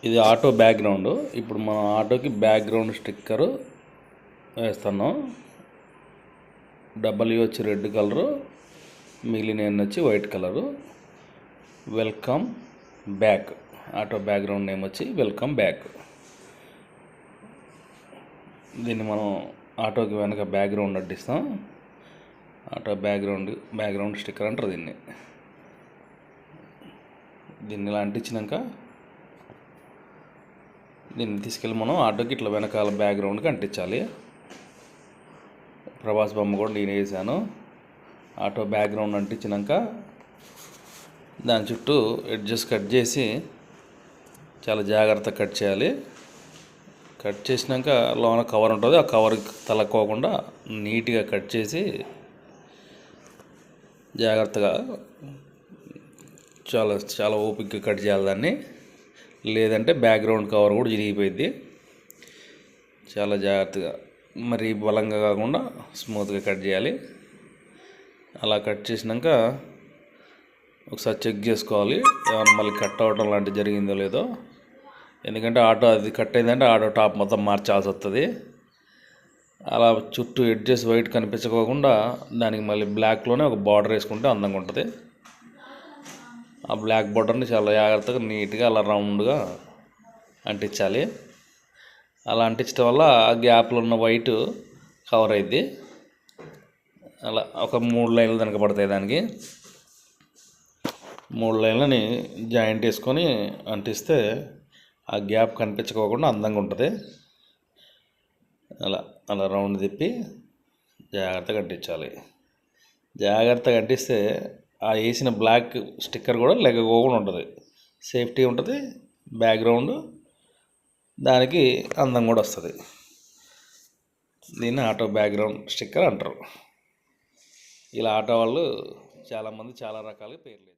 ఇది auto background. ఇప్పుడు మన ఆటోకి బ్యాక్గ్రౌండ్ స్టిక్కరు వేస్తున్నాం. డబ్ల్యూ వచ్చి రెడ్ కలరు, మిగిలిన ఎన్ వచ్చి white colour. Welcome back. Auto background name వచ్చి వెల్కమ్ బ్యాక్. దీన్ని మనం ఆటోకి వెనక బ్యాక్గ్రౌండ్ అంటిస్తాం. ఆటో బ్యాక్గ్రౌండ్ స్టిక్కర్ అంటారు దీన్ని. ఇలా అంటించినాక దీన్ని తీసుకెళ్ళి మనం ఆటోకి ఇట్లా వెనకాల బ్యాక్గ్రౌండ్కి అంటించాలి. ప్రభాస్ బొమ్మ కూడా నేను వేసాను. ఆటో బ్యాక్గ్రౌండ్ అంటించినాక దాని చుట్టూ ఎడ్జెస్ కట్ చేసి చాలా జాగ్రత్తగా కట్ చేయాలి. కట్ చేసినాక లోన కవర్ ఉంటుంది, ఆ కవర్ తలక్కోకుండా నీట్గా కట్ చేసి జాగ్రత్తగా చాలా చాలా ఓపికగా కట్ చేయాలి దాన్ని. లేదంటే బ్యాక్గ్రౌండ్ కవర్ కూడా చిరిగిపోయింది. చాలా జాగ్రత్తగా, మరి బలంగా కాకుండా స్మూత్గా కట్ చేయాలి. అలా కట్ చేసినాక ఒకసారి చెక్ చేసుకోవాలి ఏమన్నా మళ్ళీ కట్ అవ్వడం లాంటివి జరిగిందో లేదో. ఎందుకంటే ఆటో అది కట్ అయిందంటే ఆటో టాప్ మొత్తం మార్చాల్సి వస్తుంది. అలా చుట్టూ ఎడ్జెస్ వైట్ కనిపించుకోకుండా దానికి మళ్ళీ బ్లాక్లోనే ఒక బార్డర్ వేసుకుంటే అందంగా ఉంటుంది. ఆ బ్లాక్ బార్డర్ని చాలా జాగ్రత్తగా నీట్గా అలా రౌండ్గా అంటించాలి. అలా అంటించడం వల్ల ఆ గ్యాప్లో ఉన్న వైట్ కవర్ అయింది. అలా ఒక 3 లైన్లు దానికి పడతాయి. దానికి 3 లైన్లని జాయింట్ వేసుకొని అంటిస్తే ఆ గ్యాప్ కనిపించుకోకుండా అందంగా ఉంటుంది. అలా రౌండ్ తిప్పి జాగ్రత్తగా అంటించాలి. జాగ్రత్తగా అంటిస్తే ఆ వేసిన బ్లాక్ స్టిక్కర్ కూడా లెగకోకుండా ఉంటుంది, సేఫ్టీ ఉంటుంది. బ్యాక్గ్రౌండ్ దానికి అందం కూడా వస్తుంది. దీన్ని ఆటో బ్యాక్గ్రౌండ్ స్టిక్కర్ అంటారు. ఇలా ఆటో వాళ్ళు చాలామంది చాలా రకాలుగా పేర్లు